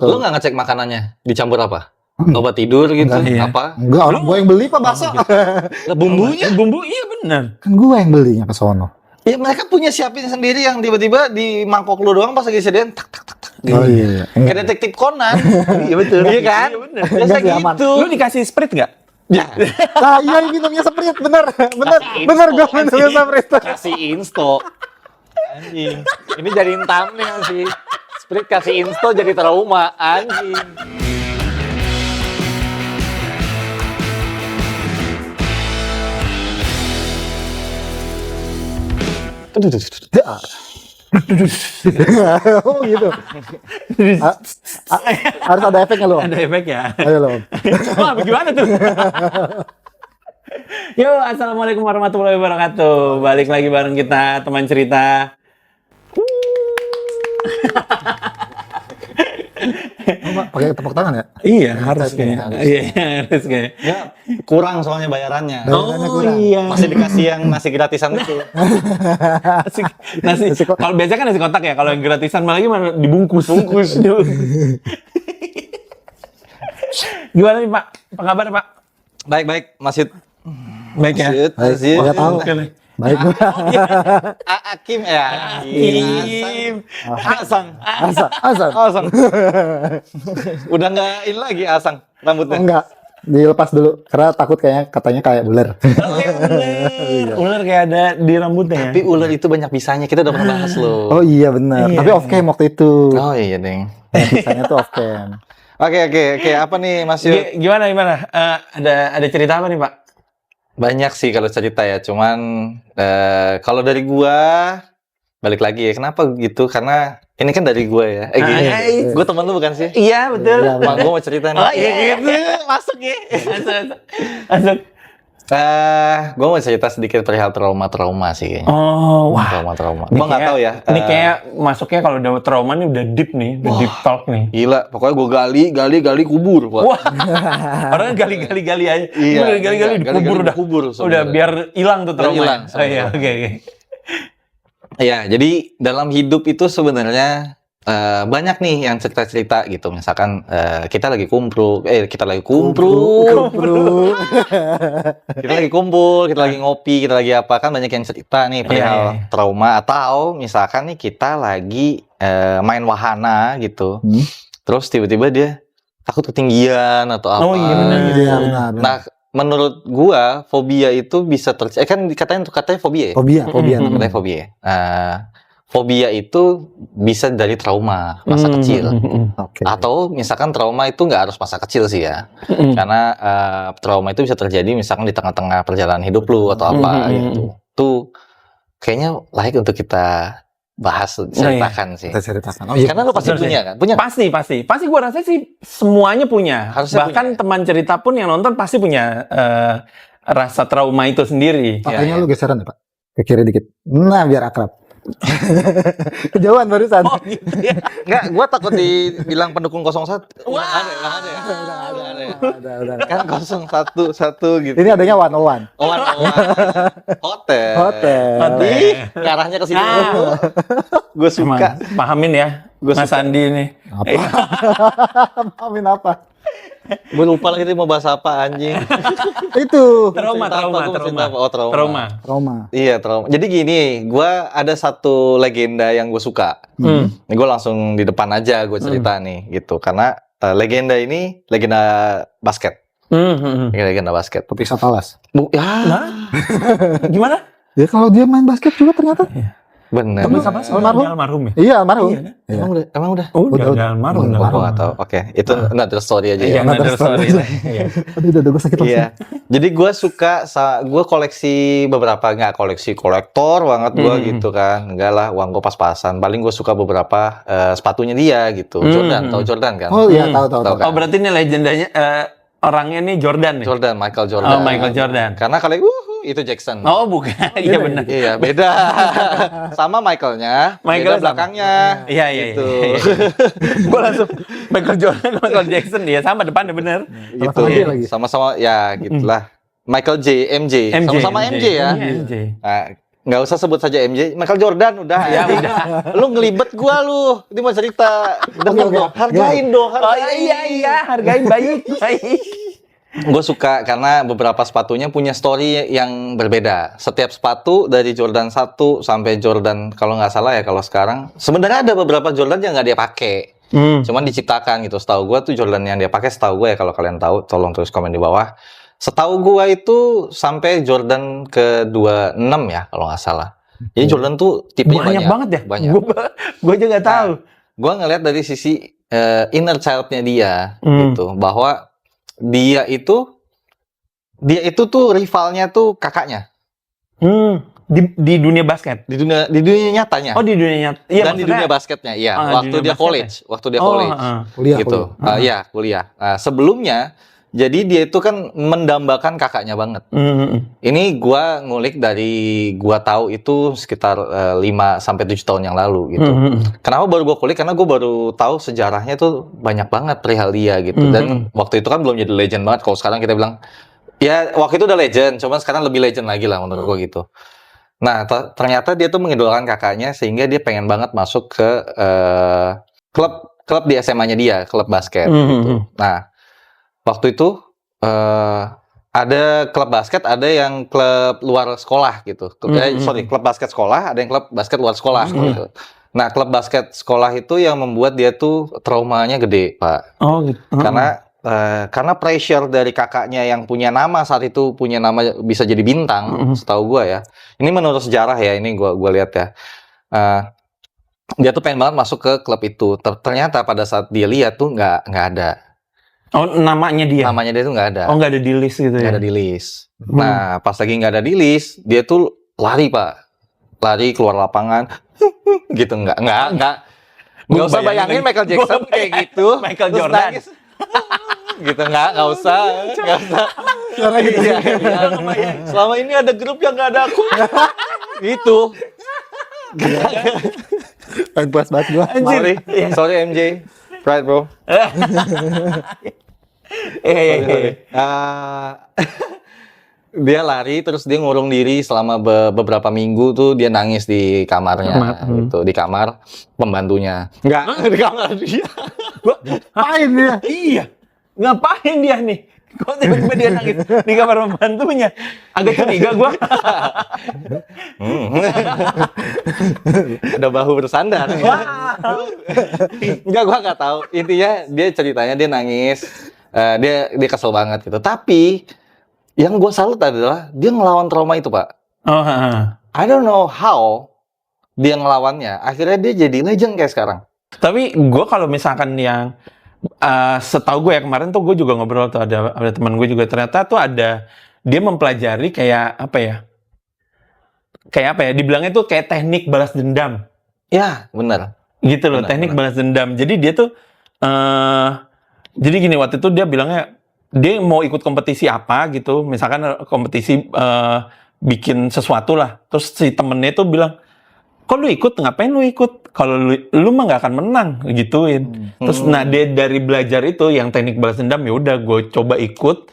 Lu nggak ngecek makanannya dicampur apa? Obat tidur gitu, Enggak, apa? Enggak, orang gue yang beli Pak bakso. Lah, bumbunya? Bumbu iya benar. Kan gue yang belinya ke sono. Ya mereka punya siapin sendiri yang tiba-tiba di mangkok lu doang pas lagi sediain tak tak tak tak. Oh iya. Kayak detektif Conan. Iya betul. Iya kan? Iya benar. Biasa Enggak sih, aman. gitu. Lu dikasih Sprite nggak? Ya, Nah, iya minumnya Sprite, bener Kasih gue insto, minumnya Sprite. kasih insto. Anjing. Ini jadiin thumbnail sih. Sprite kasih insto jadi trauma, anjing. Oh gitu. Harus ada efeknya loh. Ada efek ya. Ayo loh. Wah, bagaimana tuh? Yo, assalamualaikum warahmatullahi wabarakatuh. Balik lagi bareng kita teman cerita. Pakai tepuk tangan ya? Iya, harus kayaknya. Iya, harus kayaknya. Ya, kurang soalnya bayarannya. Bayarannya kurang. Iya. Masih dikasih yang nasi gratisan itu. Nasi. Kalau biasanya kan nasi kotak ya. Kalau yang gratisan malah gimana? Dibungkus. Gimana nih Pak? Apa kabar Pak? Baik-baik, Masjid. Baik ya. Masjid. Nggak tahu. Baik. Akim ya. Kim. Asang. Asal. Asang. Udah nggak ini lagi Asang rambutnya. Enggak. Dilepas dulu karena takut katanya kayak ular. Ular kayak ada di rambutnya ya. Tapi ular itu banyak bisanya. Kita udah pernah bahas loh. Oh iya benar. Iya. Tapi off cam waktu itu. Oh iya, Deng. Bisanya tuh off cam. Oke. Apa nih Mas Yud? Gimana? Ada cerita apa nih Pak? Banyak sih kalau cerita ya. Cuman kalau dari gua balik lagi ya. Kenapa gitu? Karena ini kan dari gua ya. Gini. Gua teman lu bukan sih? Iya betul. Iya, Mak gua mau cerita nih. Oh iya gitu. Masuk ya. Masuk. Gua mau cerita sedikit perihal trauma sih kayaknya. Oh wah. Trauma. Ini Gua nggak kayak- tahu ya. Ini kayak masuknya kalau udah trauma nih udah deep nih, udah deep talk nih. Gila, pokoknya gua gali kubur. Wah, orang gali-gali aja. Iya, Udah gali-gali dikubur udah. kubur. Udah biar hilang tuh trauma. hilang Oh iya, oke. Ya, jadi dalam hidup itu sebenarnya banyak nih yang cerita-cerita gitu. Misalkan kita lagi kumpul, kita lagi kumpul, kita lagi ngopi, kita lagi apa, kan banyak yang cerita nih perihal Iya. trauma, atau misalkan nih kita lagi main wahana gitu. Terus tiba-tiba dia takut ketinggian atau apa. Oh iya benar. Iya benar. Nah, menurut gua fobia itu bisa kan katanya fobia ya? Fobia namanya. Katanya fobia. Fobia itu bisa dari trauma masa kecil. Oke. Atau misalkan trauma itu nggak harus masa kecil sih ya. Karena trauma itu bisa terjadi misalkan di tengah-tengah perjalanan hidup lu atau apa gitu. Tuh kayaknya layak untuk kita bahas, ceritakan sih. Kita ceritakan. Oh iya. Karena lu pasti Betul punya sih. kan? Punya. Pasti gua rasa sih semuanya punya. Harusnya Bahkan punya. teman cerita pun yang nonton pasti punya rasa trauma itu sendiri. Pak, Ya, kayaknya ya. lu geseran ya Pak. Ke kiri dikit. Nah biar akrab. Kejauhan barusan. Oh gitu ya. Enggak, gua takut dibilang pendukung 01. Wah. Nggak ada ya. Udah. Kan 01 gitu. Ini adanya 101. Oh, hotel. Hotel. Ih, ngarahnya ke sini. Ah. Gue Emang, suka. pahamin ya, Gua Mas suka. Andi nih. Apa? Amin apa? Gue lupa lagi tadi mau bahas apa anjing. Itu. Trauma. Oh, trauma. Trauma. Iya, trauma. Jadi gini, gue ada satu legenda yang gue suka. Ini gue langsung di depan aja gue cerita nih, gitu. Karena legenda ini legenda basket. Legenda basket. Topik Satalas. Nah, gimana? Ya kalau dia main basket juga ternyata. Bener. Tapi siapa sih? Almarhum? Almarhum ya? Iya, almarhum. Iya. Iya. Emang udah? Udah almarhum. Oh, gue nggak tahu. Oke, itu another story aja Iya, ya. another story. Iya. Aduh, udah gue sakit langsung. Iya. Jadi gue suka, gue koleksi beberapa, nggak koleksi kolektor banget gue gitu kan. Enggak lah, uang gue pas-pasan. Paling gue suka beberapa sepatunya dia gitu. Jordan, tahu Jordan kan? Oh iya, tahu. Tahu kan? Oh berarti ini legendanya orangnya nih Jordan nih? Jordan, Michael Jordan. Oh Michael Jordan. Karena kalian, itu Jackson. Oh bukan, iya benar. Iya, beda. Sama Michaelnya, Michael beda sama. belakangnya. Iya. Gitu. Gue langsung Michael Jordan, Michael Jackson dia sama depannya bener. Gitu. Sama-sama dia lagi. Sama-sama, ya gitulah. Michael MJ. Sama-sama MJ ya. Iya, MJ. Nah, nggak usah sebut saja MJ, Michael Jordan udah. Ya udah. Lu ngelibet gua lu. Ini mau cerita. Denger Oke. dong. Hargain dong, Oh hargain. iya, hargain baik. Gue suka karena beberapa sepatunya punya story yang berbeda. Setiap sepatu dari Jordan 1 sampai Jordan, kalau nggak salah ya kalau sekarang, sebenarnya ada beberapa Jordan yang nggak dia pakai. Cuman diciptakan gitu. Setahu gue tuh Jordan yang dia pakai, setahu gue ya, kalau kalian tahu tolong tulis komen di bawah. Setahu gue itu sampai Jordan ke-26 ya kalau nggak salah. Jadi Jordan tuh tipenya Banyak banget ya. Banyak. Gue juga nggak tahu. Gue ngeliat dari sisi inner child-nya dia gitu, bahwa dia itu tuh rivalnya tuh kakaknya Di dunia basket. di dunia nyatanya. Oh, di dunia nyata. Iya, Dan di dunia basketnya, iya. di Waktu dunia dia basket college, waktu dia Oh, college, Kuliah. gitu. Iya, kuliah. Sebelumnya, jadi dia itu kan mendambakan kakaknya banget. Ini gua ngulik dari gua tahu itu sekitar 5 sampai 7 tahun yang lalu gitu. Kenapa baru gua kulik? Karena gua baru tahu sejarahnya tuh banyak banget perihal dia gitu. Dan waktu itu kan belum jadi legend banget. Kalau sekarang kita bilang, ya waktu itu udah legend, cuman sekarang lebih legend lagi lah menurut gua gitu. Nah, ternyata dia tuh mengidolakan kakaknya sehingga dia pengen banget masuk ke klub di SMA-nya dia, klub basket gitu. Nah, waktu itu ada klub basket, ada yang klub luar sekolah gitu. Sorry, klub basket sekolah, ada yang klub basket luar sekolah gitu. Nah, klub basket sekolah itu yang membuat dia tuh traumanya gede, Pak. Oh gitu. Karena pressure dari kakaknya yang punya nama saat itu, punya nama bisa jadi bintang, setahu gua ya. Ini menurut sejarah ya, ini gua lihat ya. Dia tuh pengen banget masuk ke klub itu. Ternyata pada saat dia lihat tuh nggak ada. Oh, namanya dia. Namanya dia tuh nggak ada. Oh, nggak ada di list gitu ya. Nggak ada di list. Nah, pas lagi nggak ada di list, dia tuh lari, Pak. Lari keluar lapangan. Gitu, nggak usah bayangin Michael Jackson kayak gitu. Michael terus Jordan. nangis. Gitu, nggak usah. Iya. Selama ini ada grup yang nggak ada aku. Gitu. Pengen puas banget gua. Sorry MJ. Pride, bro. Dia lari terus dia ngurung diri selama beberapa minggu tuh, dia nangis di kamarnya gitu, di kamar pembantunya. Enggak, di kamar dia. Ngapain dia? Iya. Ngapain dia nih? Kok tiba-tiba dia nangis di kamar pembantunya? Agak curiga gua. Ada bahu bersandar. Enggak, gua nggak tahu. Intinya dia ceritanya dia nangis, dia kesel banget gitu. Tapi yang gua salut adalah dia ngelawan trauma itu, Pak. Oh, I don't know how dia ngelawannya. Akhirnya dia jadi legend kayak sekarang. Tapi gue kalau misalkan yang setahu gue ya, kemarin tuh gue juga ngobrol tuh ada teman gue juga, ternyata tuh ada dia mempelajari kayak apa ya, dibilangnya tuh kayak teknik balas dendam. Ya, benar. Gitu loh, teknik balas dendam. Jadi dia tuh jadi gini, waktu itu dia bilangnya dia mau ikut kompetisi apa gitu, misalkan kompetisi bikin sesuatu lah, terus si temennya tuh bilang, kok lu ikut, ngapain lu ikut, kalau lu mah nggak akan menang, gituin. Terus nah dia dari belajar itu yang teknik balas dendam, ya udah gue coba ikut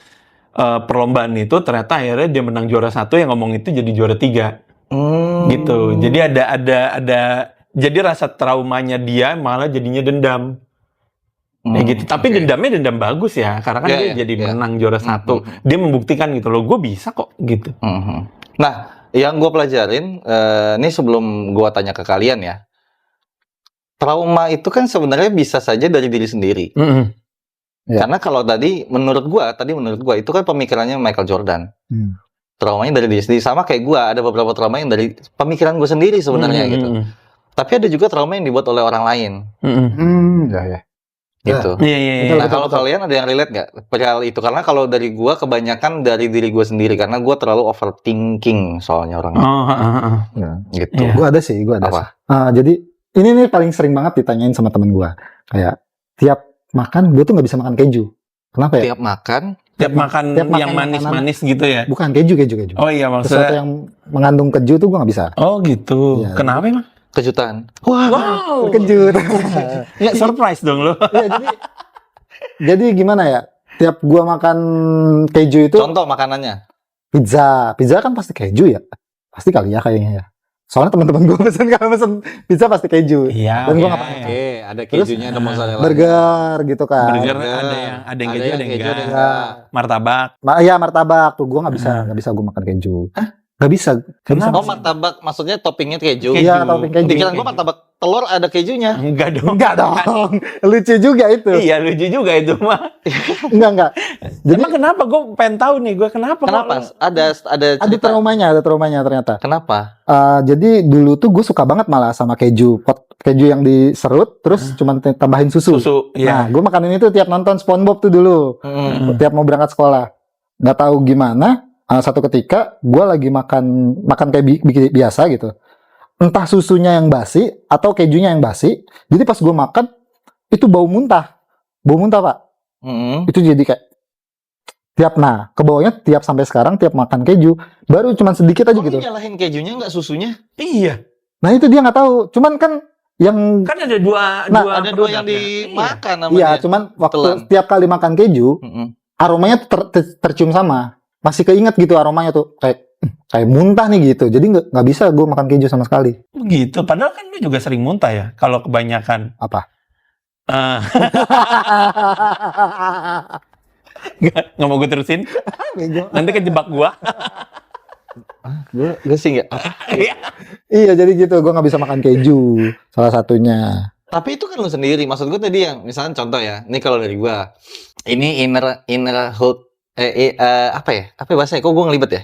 perlombaan itu, ternyata akhirnya dia menang juara 1, yang ngomong itu jadi juara 3. Gitu. Jadi ada jadi rasa traumanya dia malah jadinya dendam. Kayak gitu. Tapi dendamnya dendam bagus ya, karena kan dia jadi menang juara 1. Dia membuktikan gitu loh, gue bisa kok gitu. Nah, yang gue pelajarin, ini sebelum gue tanya ke kalian ya, trauma itu kan sebenarnya bisa saja dari diri sendiri. Karena kalau menurut gue itu kan pemikirannya Michael Jordan. Traumanya dari diri sendiri, sama kayak gue, ada beberapa trauma yang dari pemikiran gue sendiri sebenarnya gitu. Tapi ada juga trauma yang dibuat oleh orang lain. Ya. Gitu. Iya. Nah, kalau kalian ada yang relate nggak perihal itu? Karena kalau dari gue kebanyakan dari diri gue sendiri, karena gue terlalu overthinking soalnya orangnya. Gitu. Gue ada sih. Apa? Jadi ini nih paling sering banget ditanyain sama temen gue. Kayak tiap makan gue tuh nggak bisa makan keju. Kenapa ya? Tiap makan yang manis-manis gitu ya? Bukan keju. Oh iya, maksudnya sesuatu yang mengandung keju tuh gue nggak bisa. Oh gitu. Ya, kenapa emang? Kejutan. Wow. Terkejut. Ya, surprise dong lo. Ya, jadi gimana ya? Tiap gua makan keju itu, Contoh makanannya. pizza kan pasti keju ya. Pasti kali ya kayaknya ya. Soalnya teman-teman gue kalau pesen pizza pasti keju. Iya. Dan gue iya, nggak pakai. Oke, ada Terus, kejunya, ada mozzarella. Burger gitu kan. Burger ada yang keju, ada yang enggak. enggak. Martabak. Iya martabak tuh gue nggak bisa gue makan keju. Nggak bisa. Oh, martabak maksudnya toppingnya keju. Iya, topping keju. Pikiran gua martabak telur ada kejunya. Enggak dong. Enggak dong. Lucu juga itu. Iya lucu juga itu mah. Enggak. Jadi Emang kenapa? Gue pengen tahu nih. Gue kenapa? Kenapa? kok- Ada ada cerita. traumanya ternyata. Kenapa? Jadi dulu tuh gue suka banget malah sama keju. Keju yang diserut terus cuman tambahin susu. Susu. Nah, Iya. gue makanin itu tiap nonton SpongeBob tuh dulu. Tiap mau berangkat sekolah. Nggak tahu gimana, satu ketika gue lagi makan kayak biasa gitu. Entah susunya yang basi atau kejunya yang basi. Jadi pas gue makan itu bau muntah Pak. Itu jadi kayak ke bawahnya tiap sampai sekarang tiap makan keju baru cuman sedikit aja Kok gitu. nyalahin kejunya nggak susunya? Iya. Nah itu dia nggak tahu. Cuman kan yang Kan ada dua. Nah, Ada dua yang produknya. dimakan namanya. iya, cuman waktu Telan. tiap kali makan keju aromanya tuh tercium sama. Masih keinget gitu aromanya tuh kayak muntah nih gitu. Jadi nggak bisa gue makan keju sama sekali. Begitu. Padahal kan lu juga sering muntah ya. Kalau kebanyakan. Apa? Eh, nggak mau gue terusin. Nanti kejebak gue. Gue sih nggak. Iya jadi gitu gue nggak bisa makan keju salah satunya. Tapi itu kan lu sendiri. Maksud gue tadi yang misalnya contoh ya. Ini kalau dari gue, ini innerhood. Apa ya? Apa bahasanya? Kok gue ngelibet ya?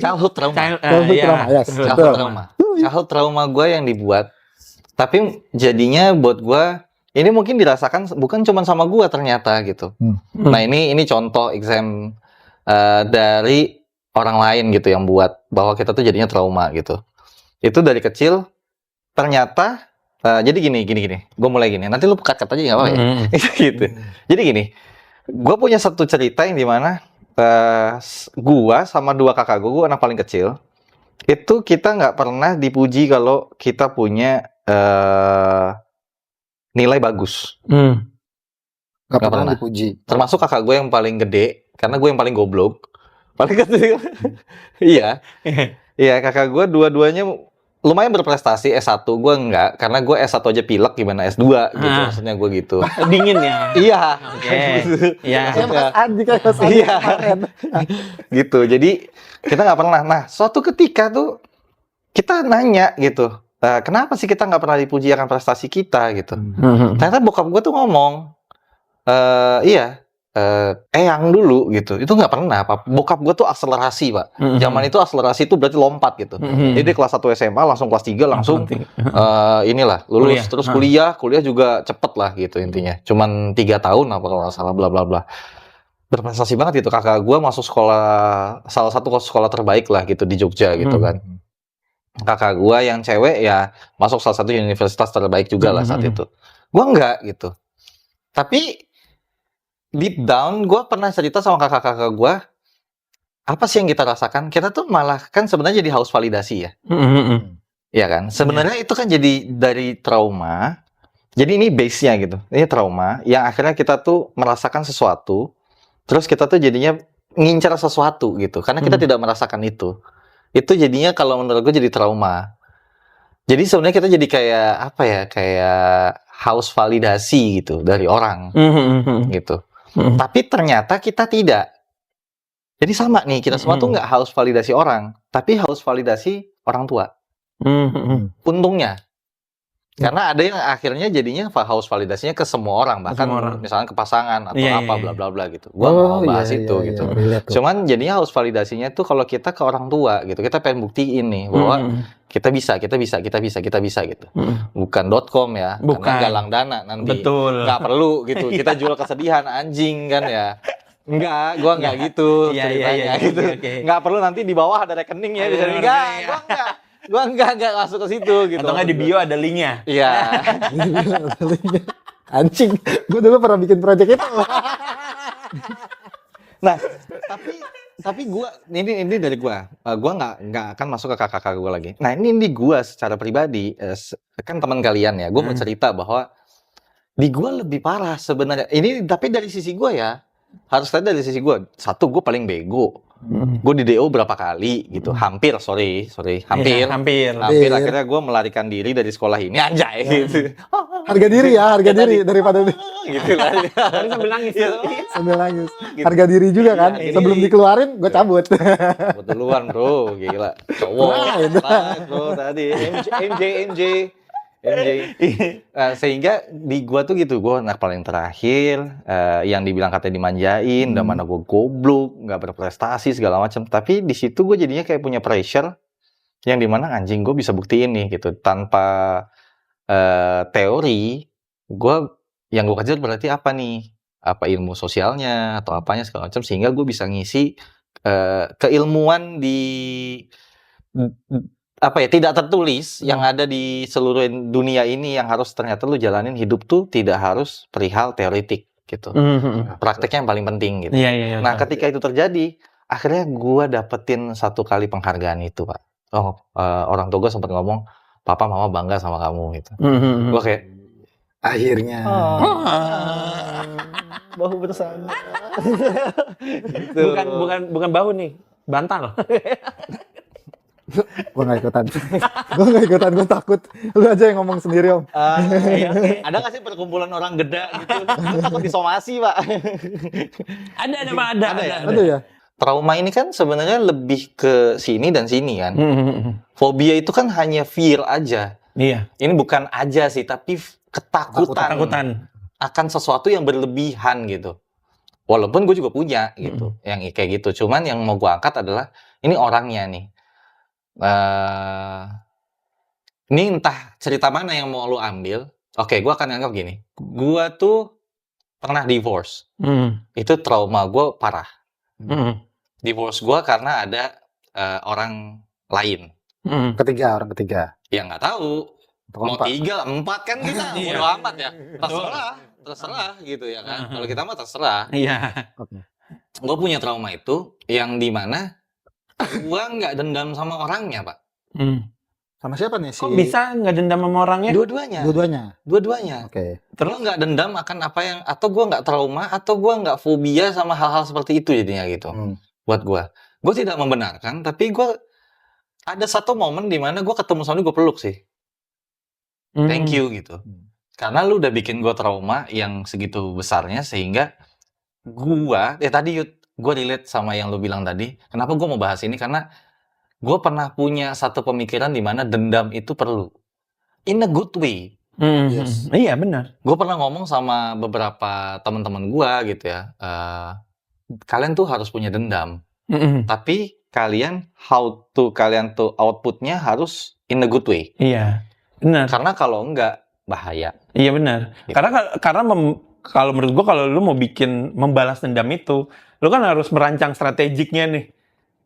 Childhood trauma. Childhood trauma, yes. Childhood Betul. trauma. Childhood trauma gue yang dibuat. Tapi jadinya buat gue, ini mungkin dirasakan bukan cuma sama gue ternyata gitu. Nah ini contoh exam dari orang lain gitu yang buat bahwa kita tuh jadinya trauma gitu. Itu dari kecil ternyata jadi gini. Gue mulai gini. Nanti lu cut aja nggak apa-apa ya. Gitu. Jadi gini. Gue punya satu cerita yang dimana gue sama dua kakak gue anak paling kecil. Itu kita nggak pernah dipuji kalau kita punya nilai bagus. Nggak Nggak pernah pernah. dipuji. Termasuk kakak gue yang paling gede, karena gue yang paling goblok. Paling kecil. Iya. Iya, kakak gue dua-duanya lumayan berprestasi. S1 gue enggak, karena gue S1 aja pilek, gimana S2 gitu. Maksudnya gue gitu. Dingin ya. Iya. Oke. Iya. Ya, Mas Andi kayak Mas Andi Iya. kemarin. Gitu. Jadi kita nggak pernah. Nah, suatu ketika tuh kita nanya gitu. Kenapa sih kita nggak pernah dipuji akan prestasi kita gitu? Ternyata bokap gue tuh ngomong, iya, yang dulu gitu, itu nggak pernah. Bokap gue tuh akselerasi pak. Zaman itu akselerasi itu berarti lompat gitu. Jadi dia kelas 1 SMA langsung kelas 3 langsung inilah lulus. Kuliah. Terus kuliah juga cepet lah gitu intinya. Cuman 3 tahun apa kalau nggak salah bla bla bla. Berprestasi banget gitu. Kakak gue masuk salah satu sekolah terbaik lah gitu di Jogja gitu kan. Kakak gue yang cewek ya masuk salah satu universitas terbaik juga lah saat itu. Gue enggak gitu. Tapi deep down gue pernah cerita sama kakak-kakak gue, apa sih yang kita rasakan? Kita tuh malah kan sebenarnya jadi haus validasi ya. Iya kan? Sebenarnya itu kan jadi dari trauma. Jadi ini base-nya gitu. Ini trauma yang akhirnya kita tuh merasakan sesuatu, terus kita tuh jadinya ngincar sesuatu gitu. Karena kita tidak merasakan itu. Itu jadinya kalau menurut gue jadi trauma. Jadi sebenarnya kita jadi kayak apa ya? Kayak haus validasi gitu dari orang gitu. Tapi ternyata kita tidak. Jadi sama nih, kita semua tuh nggak haus validasi orang, tapi haus validasi orang tua. Untungnya. Karena ada yang akhirnya jadinya haus validasinya ke semua orang, bahkan Semua orang. misalnya ke pasangan atau Iya, apa iya, bla bla bla gitu. Gua nggak mau bahas itu iya, gitu. relate tuh. Cuman jadinya haus validasinya tuh kalau kita ke orang tua gitu. Kita pengen buktiin nih bahwa kita bisa gitu. Bukan .com ya, Bukan. karena galang dana nanti. Betul. Nggak perlu gitu. Kita jual kesedihan anjing kan ya. Enggak, gua enggak gitu Iya, ceritanya iya, gitu. oke. Enggak perlu nanti di bawah ada rekening ya. Bisa enggak, gua enggak masuk ke situ gitu. Atau nggak di bio ada linknya. Iya. Anjing, gue dulu pernah bikin project itu. Nah, tapi gua ini dari gua nggak akan masuk ke kakak-kakak gua lagi. Nah, ini gua secara pribadi kan teman kalian ya. Gua mau cerita bahwa di gua lebih parah sebenarnya. Ini tapi dari sisi gua ya. Harus tadi dari sisi gua. Satu, gua paling bego. Gue di DO berapa kali gitu, hampir, sorry, hampir. Iya, hampir. Akhirnya gue melarikan diri dari sekolah ini, anjay. Gitu. Harga diri daripada Gitu lah. Tadi sambil nangis. sambil nangis. Harga diri juga kan. Iya, Sebelum diri. dikeluarin, gue cabut. Kebetulan bro, gila. Cowok. Right. Bro tadi MJ. Sehingga di gua tuh gitu, gua anak paling terakhir, yang dibilang katanya dimanjain, udah mana gua goblok, nggak berprestasi segala macam. Tapi di situ gua jadinya kayak punya pressure yang dimana anjing gua bisa buktiin nih gitu tanpa teori. Yang gua kejar berarti apa nih? Apa ilmu sosialnya atau apanya segala macam sehingga gua bisa ngisi keilmuan di apa ya, tidak tertulis yang ada di seluruh dunia ini yang harus ternyata lu jalanin hidup tuh tidak harus perihal teoretik gitu. Prakteknya yang paling penting gitu. Iya. Nah, ketika itu terjadi, akhirnya gua dapetin 1 kali penghargaan itu, Pak. Orang tua gua sempat ngomong, "Papa, Mama bangga sama kamu," gitu. Gua kayak Akhirnya. bahu bersama. Bukan bahu nih, bantal. Gue gak ikutan, gue takut. Lu aja yang ngomong sendiri, Om. Ada nggak sih perkumpulan orang geda gitu? Takut disomasi, Pak. Ada Pak, ada. Ada ya? Trauma ini kan sebenarnya lebih ke sini dan sini kan. Fobia itu kan hanya fear aja. Iya. Ini bukan aja sih, tapi ketakutan akan sesuatu yang berlebihan gitu. Walaupun gue juga punya gitu, yang kayak gitu. Cuman yang mau gue angkat adalah ini orangnya nih. Ini entah cerita mana yang mau lo ambil. Oke, gue akan anggap gini. Gue tuh pernah divorce. Itu trauma gue parah. Divorce gue karena ada orang lain. Orang ketiga. Ya nggak tahu. Mau 3, 4 kan kita bodo amat ya. Terserah gitu ya kan. Kalau kita mah terserah. Iya. Gue punya trauma itu yang dimana gue nggak dendam sama orangnya, Pak. Sama siapa nih Kok bisa nggak dendam sama orangnya? Dua-duanya. Oke. Terus nggak dendam akan apa yang, atau gue nggak trauma, atau gue nggak fobia sama hal-hal seperti itu jadinya gitu. Buat gue tidak membenarkan, tapi gue ada satu momen di mana gue ketemu sama dia, gue peluk sih. Thank you gitu. Karena lu udah bikin gue trauma yang segitu besarnya sehingga gue relate sama yang lu bilang tadi. Kenapa gue mau bahas ini? Karena gue pernah punya satu pemikiran di mana dendam itu perlu. In a good way. Yes. Iya benar. Gue pernah ngomong sama beberapa teman-teman gue gitu ya. Kalian tuh harus punya dendam. Tapi kalian tuh outputnya harus in a good way. Iya. Benar. Karena kalau enggak bahaya. Iya benar. Gitu. Karena kalau menurut gua kalau lu mau membalas dendam itu, lu kan harus merancang strategiknya nih.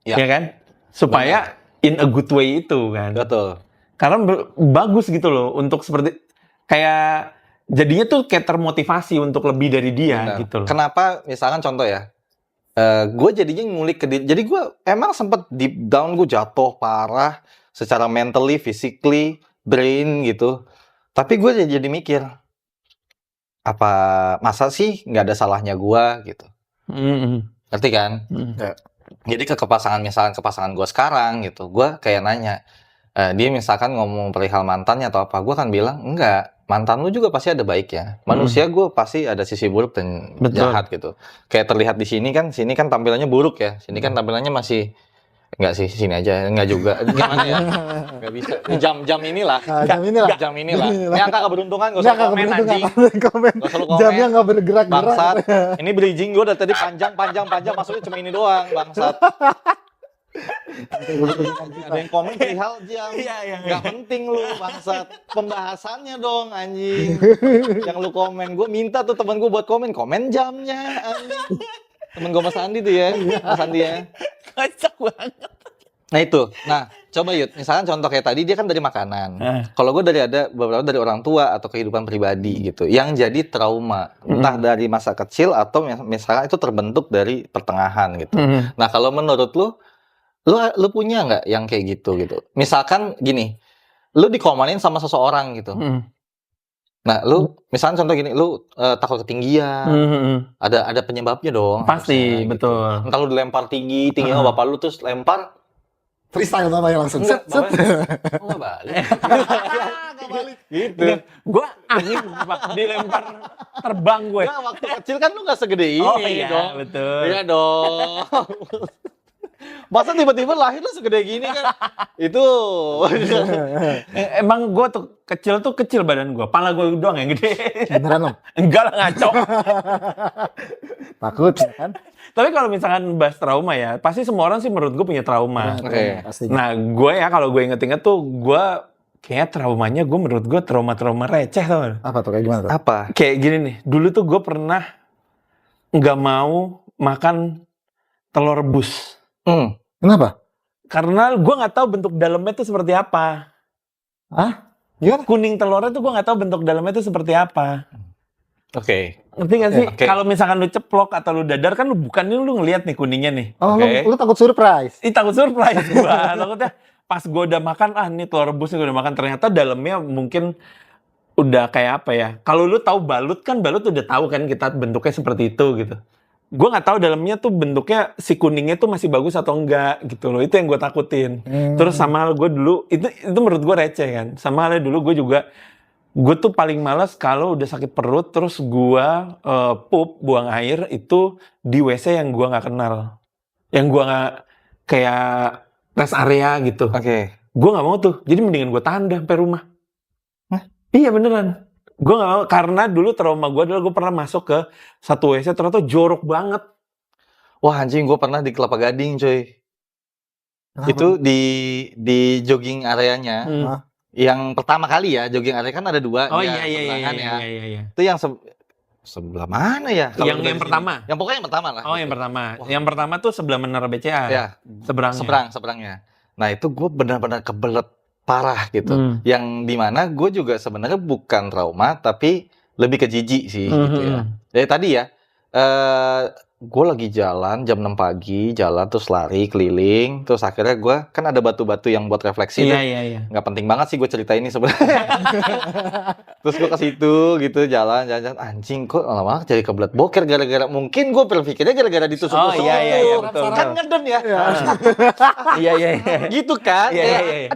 Ya kan? Supaya in a good way itu kan. Betul. Karena bagus gitu loh untuk seperti kayak jadinya tuh kayak termotivasi untuk lebih dari dia gitu loh. Kenapa misalkan contoh ya. Gue jadinya ngulik ke diri. Jadi gue emang sempet deep down gue jatuh parah secara mentally, physically, brain gitu. Tapi gue jadi mikir, apa masa sih nggak ada salahnya gue gitu. Ngerti kan? Jadi ke pasangan gue sekarang gitu, gue kayak nanya, dia misalkan ngomong perihal mantannya atau apa, gue kan bilang enggak, mantan lu juga pasti ada baiknya. Manusia gue pasti ada sisi buruk dan jahat gitu. Kayak terlihat di sini kan tampilannya buruk ya, sini kan tampilannya masih enggak sih, sini aja, enggak juga. Gimana ya? Enggak bisa. Jam inilah. Jam inilah. Ini angka keberuntungan, gak usah komen anjing. Gak usah lu komen. Jamnya nggak bergerak-gerak. Bangsat. Ini bridging gue dari tadi panjang, maksudnya cuma ini doang, bangsat. Ada yang komen perihal jam. Gak penting lu, bangsat. Pembahasannya dong, anjing. Yang lu komen, gue minta tuh temen gue buat komen jamnya, anjing. Temen gue Mas Andi tuh ya, Mas Andi ya. Kocak banget. Nah itu, coba Yud, misalkan contoh kayak tadi dia kan dari makanan. Kalau gue beberapa dari orang tua atau kehidupan pribadi gitu, yang jadi trauma, entah dari masa kecil atau misalkan itu terbentuk dari pertengahan gitu. Nah kalau menurut lu punya nggak yang kayak gitu? Misalkan gini, lu dikomenin sama seseorang gitu. Nah, lu misalnya contoh gini, lu takut ketinggian, ada penyebabnya dong. Pasti, harusnya, betul. Gitu. Entah lu dilempar tinggi sama bapak lu terus lempar, Freestyle namanya langsung. enggak, Set. nggak balik. Nggak balik. Gitu. Gue angin Pak, dilempar terbang gue. Nggak, waktu kecil kan lu nggak segede ini Oh iya, dong. betul. Iya dong. Masa tiba-tiba lahir lu segede gini kan? Itu. Emang gue tuh kecil badan gue. Pala gue doang yang gede. Beneran, Om? Enggak lah, ngaco. Takut ya kan? Tapi kalau misalkan bahas trauma ya, pasti semua orang sih menurut gue punya trauma. Oke. Pastinya. Nah, gue ya kalau gue inget-inget tuh, gue kayaknya traumanya gue menurut gue trauma-trauma receh tau gak? Apa tuh, kayak gimana tuh? Apa? Kayak gini nih, dulu tuh gue pernah nggak mau makan telur rebus. Kenapa? Karena gue nggak tahu bentuk dalamnya tuh seperti apa. Hah? Gimana? Kuning telurnya tuh gue nggak tahu bentuk dalamnya tuh seperti apa. Oke. Ngerti gak sih? Oke. Kalau misalkan lu ceplok atau lu dadar kan lu bukannya lu ngeliat nih kuningnya nih. Oh, Oke. lu takut surprise? Ih, takut surprise gua. Takutnya pas gua udah makan, nih telur rebus nih gua udah makan, ternyata dalamnya mungkin udah kayak apa ya. Kalau lu tahu balut kan, balut udah tahu kan kita bentuknya seperti itu gitu. Gua nggak tahu dalamnya tuh bentuknya si kuningnya tuh masih bagus atau enggak gitu loh. Itu yang gua takutin. Terus sama hal gue dulu, itu menurut gua receh kan. Sama halnya dulu gue juga, gue tuh paling malas kalau udah sakit perut terus gua pup, buang air itu di WC yang gua nggak kenal. Yang gua nggak kayak rest area gitu. Oke. Gue nggak mau tuh. Jadi mendingan gue tahan dah sampai rumah. Iya beneran. Gue nggak mau karena dulu trauma gue adalah gue pernah masuk ke satu WC ternyata jorok banget. Wah anjing, gue pernah di Kelapa Gading coy. Kenapa? Itu di jogging areanya. Yang pertama kali ya, jogging area kan ada dua. Oh dia iya seberangan ya. iya. Itu yang sebelah mana ya? Kalau Yang dari sini. pertama. Yang pokoknya yang pertama lah. Oh gitu. yang pertama. Wah. Yang pertama tuh sebelah menara BCA. Ya, Seberangnya. seberangnya. Nah itu gue benar-benar kebelet parah gitu. Yang dimana gue juga sebenarnya bukan trauma, tapi lebih ke jijik sih gitu ya. Jadi tadi ya, gue lagi jalan jam 6 pagi, jalan terus lari keliling, terus akhirnya gue kan ada batu-batu yang buat refleksi. Iya. Nggak penting banget sih gue cerita ini sebenarnya. Terus gue ke situ gitu jalan anjing kok lama-lama jadi kebelet boker gara-gara mungkin gue berpikirnya gara-gara ditusuk-tusuk. Oh iya itu. betul. Kan ngeden ya. Iya. Gitu kan. Iya, Kayak, iya.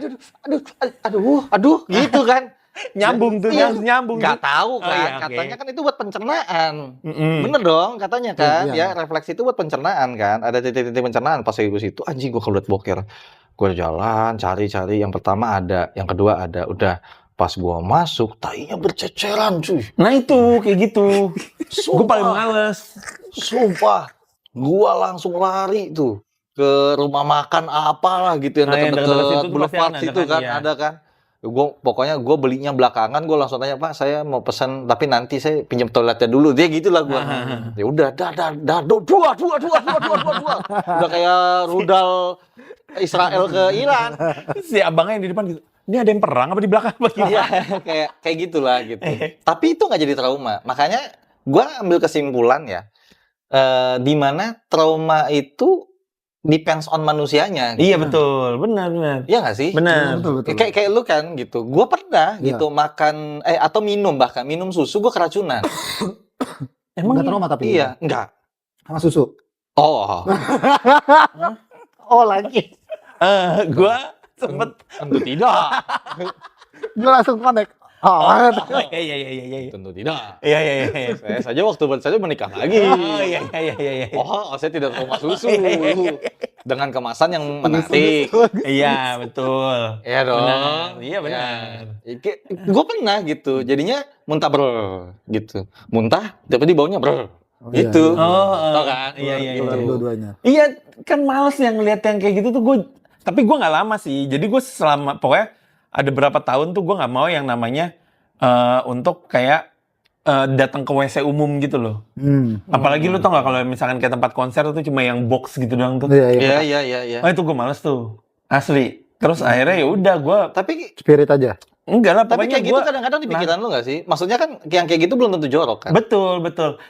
Aduh gitu kan. Nyambung tuh, Iya. nyambung. Nggak tahu kan. iya, oke. Katanya kan itu buat pencernaan. Mm-mm. Bener dong katanya kan. Iya. Ya refleksi itu buat pencernaan kan. Ada titik-titik pencernaan pas gue situ anjing gue kebelet boker. Gue jalan cari-cari, yang pertama ada, yang kedua ada, udah pas gue masuk tainya berceceran cuy. Nah itu kayak gitu. Gue paling Sumpah. males. Sumpah, gue langsung lari tuh ke rumah makan apalah gitu yang Nah, yang dekat-dekat dekat-dekat situ tuh Boulevard pasti ada situ kan, kan, iya. ada kan. Pokoknya gue belinya belakangan, gue langsung tanya, Pak saya mau pesan tapi nanti saya pinjam toiletnya dulu, dia gitulah gue. Ya udah, dua. Udah kayak rudal Israel ke Iran. Si abangnya yang di depan gitu. Ini ada yang perang apa di belakang apa gini? Iya, kayak gitulah gitu. Tapi itu nggak jadi trauma. Makanya gue ambil kesimpulan ya, di mana trauma itu depends on manusianya. Iya betul, benar. Iya nggak sih? Benar. Betul. Kayak lu kan gitu. Gue pernah Iya. gitu makan atau minum susu gue keracunan. Emang Nggak trauma tapi. Iya, enggak. Sama susu. Oh, Oh lagi. Gue sempet. tentu tidak. Gue langsung connect. Oh, Iya. Tentu tidak. Iya. Saya saja waktu saja menikah lagi. Oh iya. Oh, saya tidak trauma susu. Dengan kemasan yang menarik. Iya betul. Iya dong. Benar. Iya benar. Gue pernah gitu. Jadinya muntah gitu. Muntah, tapi di baunya iya, gitu. Oh, Tau kan? Iya. Gitu. Dua-duanya. Iya, kan males yang ngeliat yang kayak gitu tuh gue. Tapi gue nggak lama sih. Jadi gue pokoknya ada berapa tahun tuh gue nggak mau yang namanya untuk kayak datang ke WC umum gitu loh. Apalagi lu tau nggak kalau misalkan kayak tempat konser tuh cuma yang box gitu doang tuh. Iya. Iya. Oh itu gue males tuh, asli. Terus akhirnya ya udah gue Tapi Spirit aja. enggak lah. tapi Pokoknya kayak gitu gua- kadang-kadang di pikiran lu nggak sih? Maksudnya kan yang kayak gitu belum tentu jorok kan? Betul.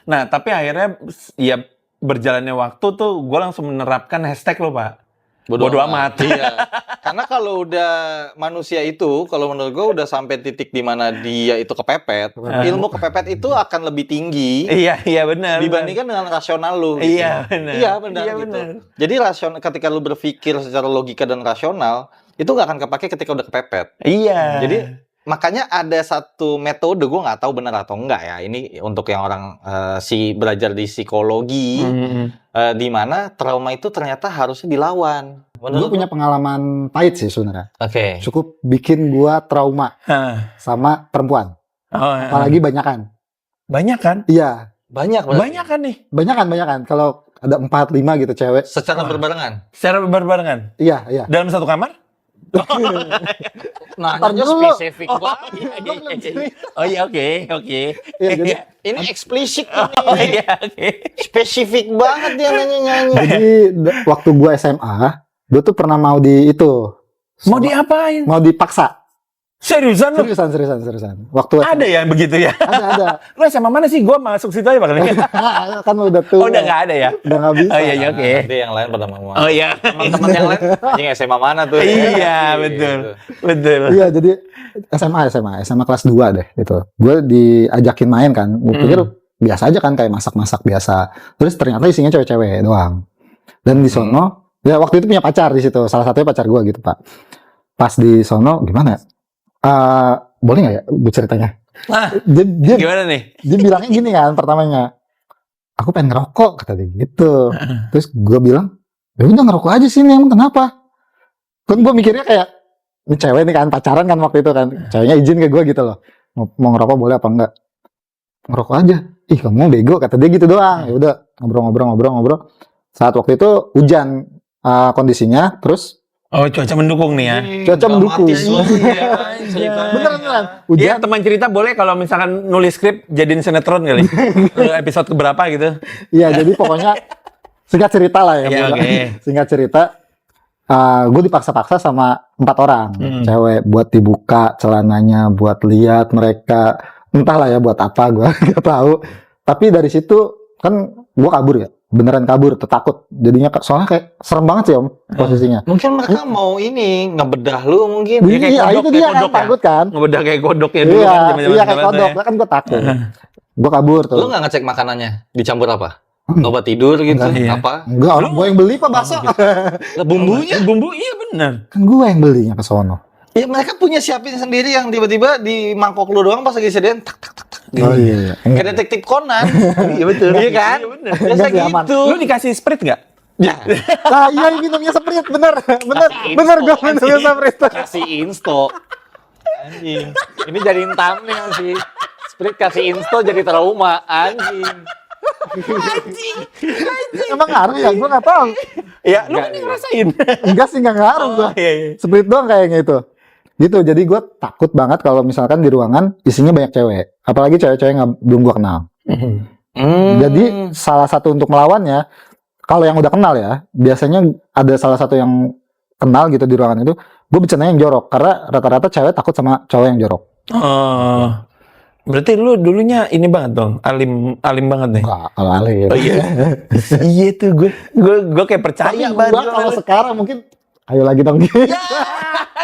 Nah tapi akhirnya ya berjalannya waktu tuh gue langsung menerapkan hashtag loh Pak. bodo amat. Iya. Karena kalau udah manusia itu, kalau menurut gue udah sampai titik di mana dia itu kepepet, ilmu kepepet itu akan lebih tinggi Iya benar. dibandingkan dengan rasional lu. Gitu. Iya benar. Iya benar Iya, gitu. benar. Jadi ketika lu berpikir secara logika dan rasional, itu nggak akan kepake ketika udah kepepet. Iya. Jadi makanya ada satu metode, gue nggak tahu benar atau enggak ya. Ini untuk yang orang belajar di psikologi, di mana trauma itu ternyata harusnya dilawan. Gue punya pengalaman pahit sih sebenarnya. Oke. Cukup bikin gue trauma sama perempuan. Apalagi banyakan. Banyak kan? Iya. Banyak berarti. Banyak kan nih? Banyakan. Kalau ada 4-5 gitu cewek. Secara berbarengan. Secara berbarengan. Iya. Dalam satu kamar? Nanya dulu. spesifik banget. Oh iya oke. Iya, jadi Ini eksplisit Oh ini. iya oke. Spesifik banget dia nanya-nyanyi. Jadi waktu gue SMA, gue tuh pernah mau Mau diapain? mau dipaksa. Seriusan lu? Seriusan. Waktu Ada ya yang begitu ya? ada. Lu sama mana sih? Gua masuk situ aja bakal. Kan udah tua. Oh udah nggak ada ya? Udah nggak bisa. Oh iya oke. Nanti yang lain pada mau. Oh iya. Teman-teman yang lain, anjing SMA mana tuh? Iya betul. Betul. Iya, jadi SMA kelas 2 deh gitu. Gue diajakin main kan. Gue pikir biasa aja kan, kayak masak-masak biasa. Terus ternyata isinya cewek-cewek doang. Dan di sono, ya waktu itu punya pacar di situ. Salah satunya pacar gue gitu, Pak. Pas di sono gimana? Boleh nggak ya gue ceritanya? Dia Gimana nih? dia bilangnya gini kan pertamanya. Aku pengen ngerokok kata dia gitu. Terus gue bilang, ya udah ngerokok aja sini, emang kenapa? Kan gue mikirnya kayak ini cewek nih kan, pacaran kan waktu itu kan, ceweknya izin ke gue gitu loh, mau ngerokok boleh apa enggak? Ngerokok aja. Ih kamu bego kata dia gitu doang. Ya udah ngobrol. Saat waktu itu hujan kondisinya, terus Oh cuaca mendukung nih ya. Cuaca mendukung. Beneran. hujan. Iya teman cerita boleh kalau misalkan nulis skrip jadiin sinetron kali. Episode keberapa gitu. Iya, jadi pokoknya singkat cerita lah ya. Iya, Bu. oke. Singkat cerita, gue dipaksa-paksa sama 4 orang cewek buat dibuka celananya, buat lihat mereka, entahlah ya buat apa, gue nggak tahu. Tapi dari situ kan gue kabur ya, beneran kabur, takut. Jadinya soalnya kayak serem banget sih om posisinya. Mungkin mereka mau ini ngebedah lu mungkin. Iya, kayak Iya, kodok, itu dia kayak kan kodok ya? takut kan. Ngebedah kayak kodok ya dulu Iya, kan. zaman-zaman iya kayak sekolah tuh kodok, ya. kan gue takut. Gue kabur tuh. Lu nggak ngecek makanannya? Dicampur apa? Obat tidur gitu? Enggak, iya. Apa? Enggak, orang gue yang beli pak bakso. Lah, bumbunya? Bumbu iya benar. Kan gue yang belinya ke sono. Ya mereka punya siapin sendiri yang tiba-tiba di mangkok lu doang pas lagi sediain tak. Oh iya. Kayak detektif Conan. Iya betul. Iya kan? Iya bener. Biasa Enggak sih, aman. gitu. Lu dikasih Sprite nggak? Ya, Nah iya minumnya Sprite, bener gue minumnya Sprite. kasih insto. Anjing. Ini jadiin thumbnail sih. Sprite kasih insto jadi trauma. Anjing. Emang ngaruh ya? Gue nggak tahu. Ya lu Nggak, kan yang iya. ngerasain. Enggak sih, nggak ngaruh gue. Iya. Sprite doang kayaknya itu. Gitu, jadi gue takut banget kalau misalkan di ruangan isinya banyak cewek. Apalagi cewek-cewek yang belum gue kenal. Jadi salah satu untuk melawannya, kalau yang udah kenal ya, biasanya ada salah satu yang kenal gitu di ruangan itu, gue bercandanya yang jorok. Karena rata-rata cewek takut sama cowok yang jorok. Oh. Berarti lu dulunya ini banget dong, alim banget nih. Enggak, kalau alir. Oh iya. Iya tuh gue kayak percaya Tapi banget. gue kalau sekarang mungkin, ayo lagi dong.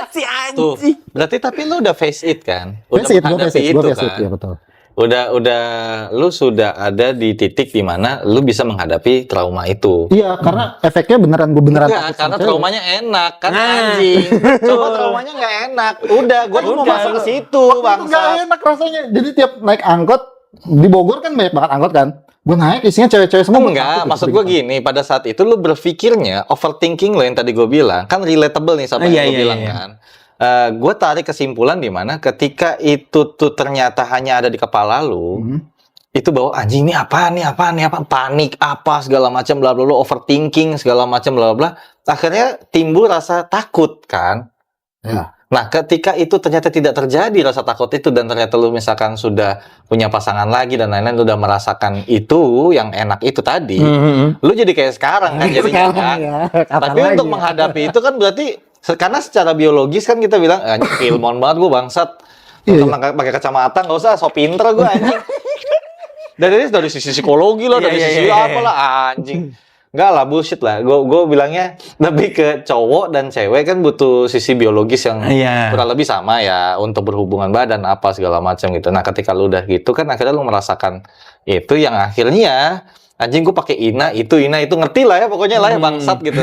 Si Tuh, anjing. berarti tapi lu udah face it kan? Udah Face it, gue menghadapi face it, itu gue face it, kan? ya betul. Udah lu sudah ada di titik di mana lu bisa menghadapi trauma itu. Iya, karena efeknya gue beneran Enggak, takut karena sama cewek. traumanya enak kan Nah. anjing. Coba traumanya nggak enak. Udah, gua tuh mau Udah, masuk ke lu- situ, Waktu itu bangsa. nggak enak rasanya. Jadi tiap naik angkot, di Bogor kan banyak banget angkot kan. Gue naik isinya cewek-cewek semua. gua Enggak, takut maksud gitu. gue gini, pada saat itu lu berpikirnya overthinking lo yang tadi gue bilang, kan relatable nih sama Iya, yang gue iya, bilang iya. kan. Gue tarik kesimpulan di mana ketika itu tuh ternyata hanya ada di kepala lu, itu bahwa anjing ini apa, panik apa segala macam bla bla bla, overthinking segala macam bla bla. Akhirnya timbul rasa takut kan. Ya. Nah, ketika itu ternyata tidak terjadi rasa takut itu dan ternyata lu misalkan sudah punya pasangan lagi dan lain-lain, lu udah merasakan itu yang enak itu tadi, lu jadi kayak sekarang kan jadinya Sekarang kan. ya, kapan Tapi lagi untuk ya? menghadapi itu kan berarti karena secara biologis kan kita bilang anjing ilmuwan banget gue bangsat. Iya, Tentang pakai kacamata nggak usah, so pinter gue anjing. Dari sisi psikologi lah, Iya, dari iya, sisi iya, apa lah anjing. Enggak lah, bullshit lah. Gue bilangnya lebih ke cowok dan cewek kan butuh sisi biologis yang kurang lebih sama ya untuk berhubungan badan apa segala macam gitu. Nah ketika lu udah gitu kan akhirnya lu merasakan itu yang akhirnya anjing gue pakai ina itu ngerti lah ya pokoknya lah ya bangsat gitu.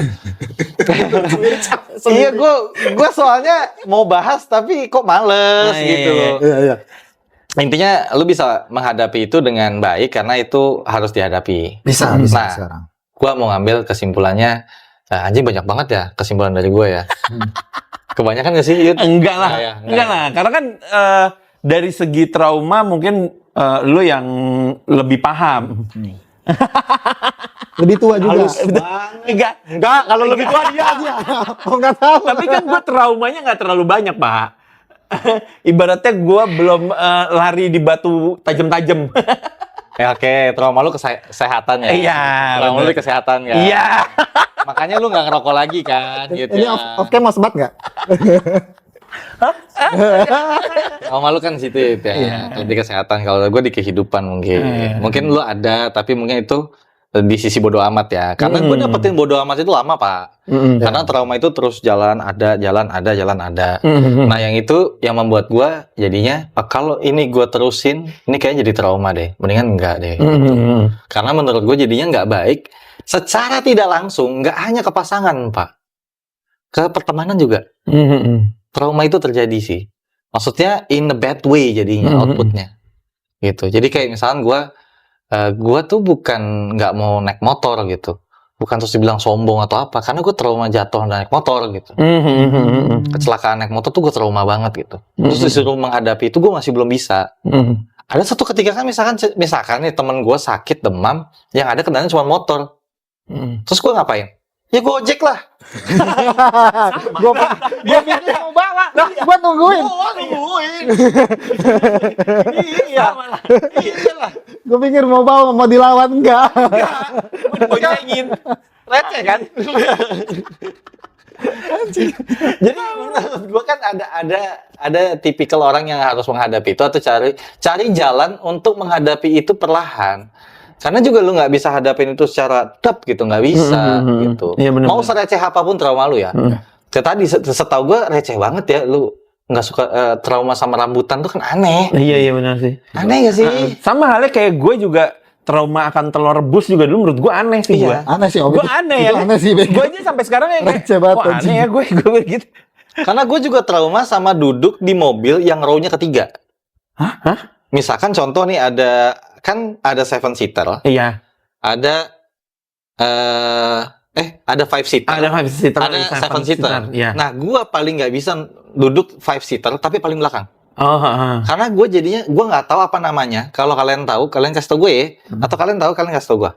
Iya gue soalnya mau bahas tapi kok males gitu. Iya. Intinya lu bisa menghadapi itu dengan baik karena itu harus dihadapi. Bisa nah, sekarang. Gua mau ngambil kesimpulannya, anjing banyak banget ya kesimpulan dari gue ya. Kebanyakan gak sih? Yud? Enggak lah, enggak lah. Karena kan dari segi trauma mungkin lu yang lebih paham. Lebih tua juga. Enggak, kalau lebih tua dia. Oh nggak tahu. Tapi kan gue traumanya nggak terlalu banyak, Pak. Ibaratnya gue belum lari di batu tajam-tajam. Ya oke, trauma lu kesehatan ya. Iya. Trauma lu kesehatan kan. Iya. Makanya lu nggak ngerokok lagi kan. Gitu Ini ya. off cam mau sebat nggak? Trauma lu kan situ ya. Di kesehatan. Kalau gue di kehidupan mungkin. Mungkin lu ada, tapi mungkin itu di sisi bodo amat ya. Karena gue dapetin bodo amat itu lama, Pak. Karena trauma itu terus jalan ada. Nah, yang itu yang membuat gue jadinya kalau ini gue terusin, ini kayaknya jadi trauma deh. Mendingan enggak deh. Gitu. Karena menurut gue jadinya enggak baik. Secara tidak langsung, enggak hanya ke pasangan, Pak. Ke pertemanan juga. Trauma itu terjadi sih. Maksudnya in a bad way jadinya outputnya. Gitu. Jadi kayak misalkan gue tuh bukan nggak mau naik motor gitu, bukan terus dibilang sombong atau apa, karena gue trauma jatuh naik motor gitu. Kecelakaan naik motor tuh gue trauma banget gitu. Terus disuruh menghadapi itu gue masih belum bisa. Ada satu ketika kan misalkan nih temen gue sakit demam, yang ada kendalanya cuma motor. Terus gue ngapain? Ya gue ojek lah. Gue pikir mau bawa. Gue nungguin. Iya lah. Gue pikir mau bawa, mau dilawan enggak. Mau nyanyiin. Receh kan? Jadi menurut gue kan ada tipikal orang yang harus menghadapi itu atau cari jalan untuk menghadapi itu perlahan. Karena juga lu nggak bisa hadapin itu secara gitu, nggak bisa gitu. Iya, bener, mau sereceh apapun trauma lu ya. Tadi setahu gue receh banget ya lu nggak suka trauma sama rambutan tuh kan aneh. Iya benar sih. Aneh gak sih? Sama halnya kayak gue juga trauma akan telur rebus juga dulu menurut gue aneh sih. Iya. Aneh sih. Gue aneh ya. Aneh sih. Gue aja sampai sekarang ya receh banget. Kok aneh ya gue gitu. Karena gue juga trauma sama duduk di mobil yang row-nya ketiga. Hah? Misalkan contoh nih ada 7 seater. Iya. Ada 5 seater. Ada 5 seater. Ada 7 seater. Iya. Nah, gue paling nggak bisa duduk 5 seater tapi paling belakang. Karena gue jadinya gue nggak tahu apa namanya. Kalau kalian tahu, kalian kasih tau gue ya. Atau kalian tahu, kalian kasih tau gue.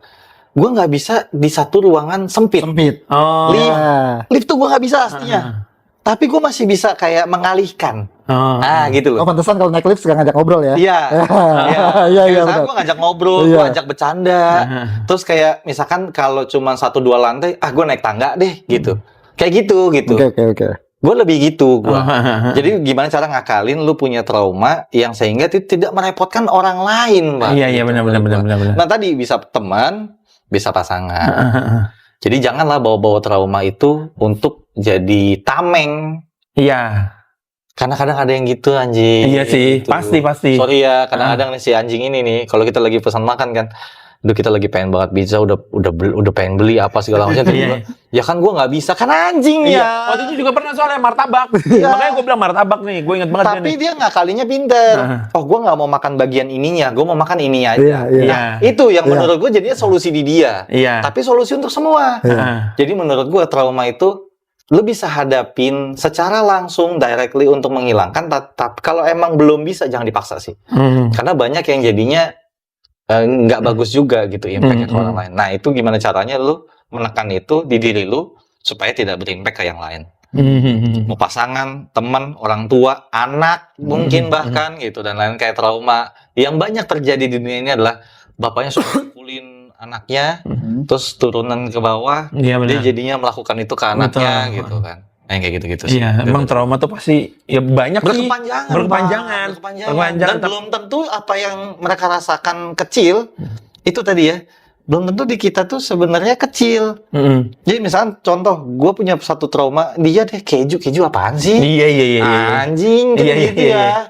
Gue nggak bisa di satu ruangan sempit. Lift tuh gue nggak bisa aslinya. Tapi gue masih bisa kayak mengalihkan. Gitu loh. Oh, pantesan kalau naik lift suka ngajak ngobrol ya? Iya. Iya. Misalkan gue ngajak ngobrol, gue ajak bercanda. Terus kayak misalkan kalau cuma 1-2 lantai, gue naik tangga deh gitu. Kayak gitu. Oke. Gue lebih gitu. Jadi gimana cara ngakalin lu punya trauma yang sehingga tidak merepotkan orang lain, Pak. Iya benar. Nah tadi bisa teman, bisa pasangan. Jadi janganlah bawa-bawa trauma itu untuk jadi tameng. Iya. Karena kadang ada yang gitu anjing. Iya sih, gitu. pasti. Sorry ya, kadang-kadang nih si anjing ini nih, kalau kita lagi pesan makan kan, kita lagi pengen banget pizza, udah pengen beli apa segala macam. Ya kan gue nggak bisa, kan anjing ya. Waktu itu juga pernah soalnya martabak. Makanya gue bilang martabak nih, gue inget banget. Tapi dia ngakalinya pinter. Oh gue nggak mau makan bagian ininya, gue mau makan ininya aja. Nah, itu yang menurut gue jadinya solusi di dia. Tapi solusi untuk semua. Jadi menurut gue trauma itu lu bisa hadapin secara langsung directly untuk menghilangkan, tapi kalau emang belum bisa jangan dipaksa sih. Karena banyak yang jadinya nggak bagus juga gitu impactnya ke orang lain. Nah itu gimana caranya lu menekan itu di diri lu supaya tidak berimpact ke yang lain. Mau pasangan, teman, orang tua, anak mungkin bahkan gitu dan lain kayak trauma yang banyak terjadi di dunia ini adalah bapaknya suka pukulin anaknya, terus turunan ke bawah, dia jadinya melakukan itu ke anaknya gitu kan. Kayak gitu-gitu sih. Iya, emang trauma tuh pasti ya banyak berkepanjangan. Dan belum tentu apa yang mereka rasakan kecil itu tadi ya belum tentu di kita tuh sebenarnya kecil. Jadi misalnya contoh, gue punya satu trauma, dia deh keju apaan sih? Iya. Anjing, gitu ya.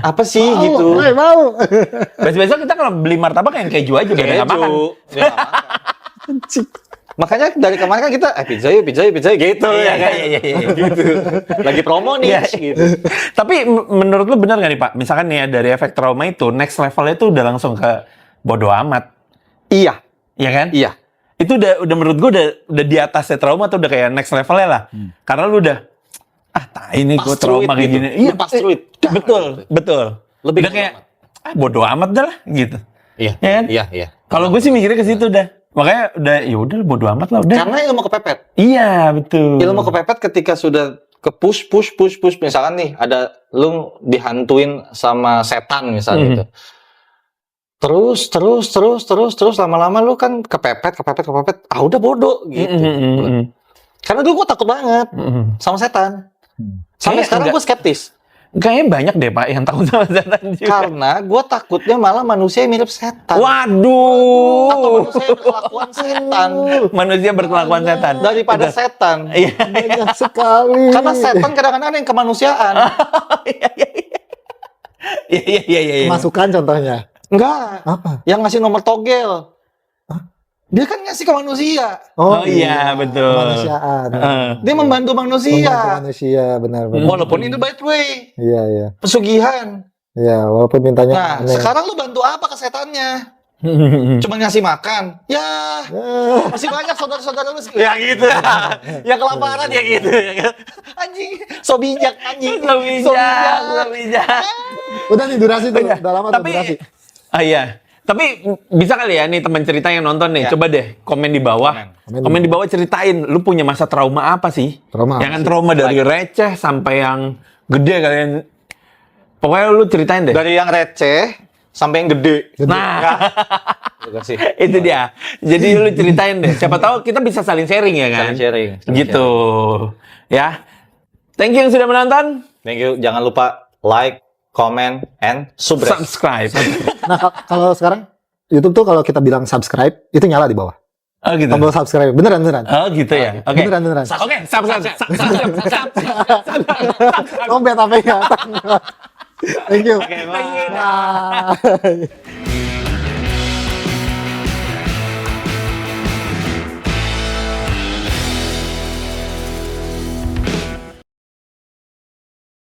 Apa sih gitu? Mau. Besok kita kalau beli martabak yang keju aja biar nggak makan. Dia nggak makan. Makanya dari kemarin kan kita pizza yuk gitu ya kan. Iya. Gitu. Lagi promo nih gitu. Tapi menurut lu benar nggak nih Pak? Misalkan nih ya dari efek trauma itu next levelnya itu udah langsung ke bodo amat. Iya. Iya kan? Iya. Itu udah menurut gue udah di atasnya trauma tuh udah kayak next levelnya lah. Karena lu udah ini gue trauma kayak gitu. gini. Iya, Pas truit. Betul. Lebih udah kayak bodo amat dah lah gitu. Iya. Ya kan? Iya. Kalau gue sih mikirnya ke situ dah. Makanya udah ya udah bodo amat lah udah. Karena ilmu kepepet. Iya, betul. Ilmu kepepet ketika sudah ke push misalkan nih ada lu dihantuin sama setan misalnya gitu. Terus lama-lama lu kan kepepet. Udah bodoh gitu. Karena dulu gua takut banget sama setan. Sampai sekarang gua skeptis. Kayaknya banyak deh Pak yang takut sama setan juga. Karena gue takutnya malah manusia yang mirip setan. Waduh. Atau manusia yang berkelakuan setan. Manusia berkelakuan setan. Daripada setan. Iya. Banyak sekali. Karena setan kadang-kadang ada yang kemanusiaan. Iya. Masukan contohnya. Enggak. Apa? Yang ngasih nomor togel. Dia kan ngasih ke manusia. Oh iya, betul. Kemanusiaan. Dia membantu manusia. Membantu manusia, benar. Walaupun itu by the way. Iya. Pesugihan. Iya, walaupun mintanya Nah, aneh. sekarang lu bantu apa ke setannya? Cuma ngasih makan. Ya, masih banyak saudara-saudara lu. Ya gitu. Ya kelaparan ya gitu. Anjing, so bijak anjing. So bijak. Udah nih durasi tuh, udah lama tuh durasi. Iya. Tapi bisa kali ya nih teman cerita yang nonton nih, coba deh komen di bawah. Komen di bawah ceritain, lu punya masa trauma apa sih? Trauma. Yang kan trauma dari receh sampai yang gede kalian. Pokoknya lu ceritain deh. Dari yang receh sampai yang gede. Nah, itu dia. Jadi lu ceritain deh. Siapa tahu kita bisa saling sharing ya kan? Saling sharing. Gitu. Ya. Thank you yang sudah menonton. Thank you. Jangan lupa like, comment, and subscribe. Nah, kalau sekarang YouTube tuh kalau kita bilang subscribe, itu nyala di bawah. Oh gitu. Tombol subscribe. Beneran. Oh gitu ya. Oke. Beneran. Oke, subscribe. Dompet HP-nya. Thank you. Oke, bye. Bye.